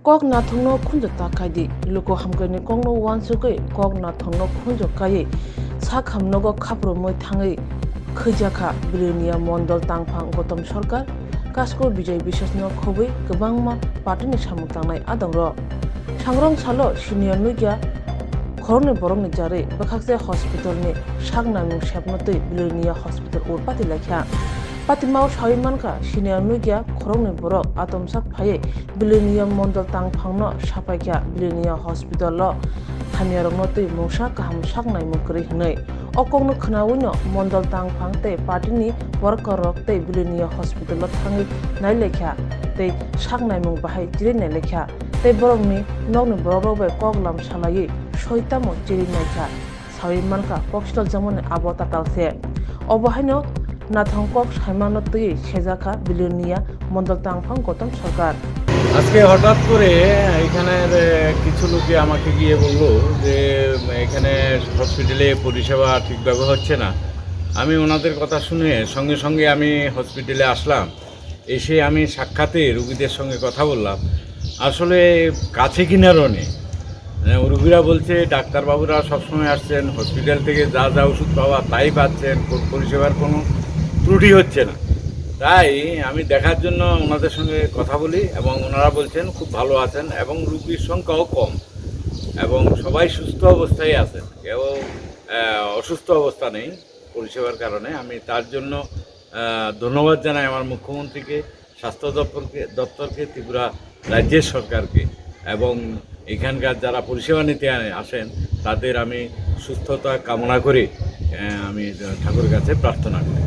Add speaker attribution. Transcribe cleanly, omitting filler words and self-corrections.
Speaker 1: kok na thongno khunjo ta khaidi luko hamkani kongno wansukoi kok na thongno khunjo kai sa khamno go khapro moi thangai khajaka biloniya mondol tangphang gotom sarkar kasko bijay bisasno khoboi kwbangma patini samung tangnai adangro sangrong salo senior nugya khoroni borongni jare bakhakse hospital ni sagnamung sepnotoi biloniya hospital urpati lakha Patimau Shaimanka, senior Nugia, Koroni Borok, Atomsak Paye, Billinia Mondal Tang Pangno, Shapaka, Billinia Hospital Law, Hamiaromote, Moshaka, Hamshakna Mukri Hne, Okong Kanawino, Mondal Tang Pangte, Patini, Worker Rock, Te Billinia Hospital Tangi, Naileka, Te Shakna Mumbai, Jirineleka, Te Borogni, Nogni Borobe, Koglam Shalaye, Shoitamo, Jirineka, Shaimanka, Postal Zaman Abota Talse, Obohino. নাথংকক সাইমানতই সেজাকা বিলিয়নিয়া Mondal তাংফাং Gautam সরকার
Speaker 2: আজকে হঠাৎ করে এখানের কিছু লোকে আমাকে গিয়ে বলল যে এখানে হসপিটালে পরিষেবা ঠিকভাবে হচ্ছে না। আমি ওনাদের কথা শুনে সঙ্গে সঙ্গে আমি হসপিটালে আসলাম। এসে আমি সাক্ষাতে রুগীদের সঙ্গে কথা বললাম। আসলে কাছে কিনারও নেই। রুগীরা বলছে ডাক্তারবাবুরা সবসময় আসছেন, হসপিটাল থেকে যা যা ওষুধ পাওয়া তাই পাচ্ছেন, পরিষেবার কোনো ত্রুটি হচ্ছে না। তাই আমি দেখার জন্য ওনাদের সঙ্গে কথা বলি এবং ওনারা বলছেন খুব ভালো আছেন এবং রোগীর সংখ্যাও কম এবং সবাই সুস্থ অবস্থায় আছেন, কেউ অসুস্থ অবস্থা নেই পরিষেবার কারণে। আমি তার জন্য ধন্যবাদ জানাই আমার মুখ্যমন্ত্রীকে, স্বাস্থ্য দপ্তরকে, ত্রিপুরা রাজ্যের সরকারকে এবং এখানকার যারা পরিষেবা নিতে আসেন তাদের আমি সুস্থতা কামনা করে আমি ঠাকুরের কাছে প্রার্থনা করি।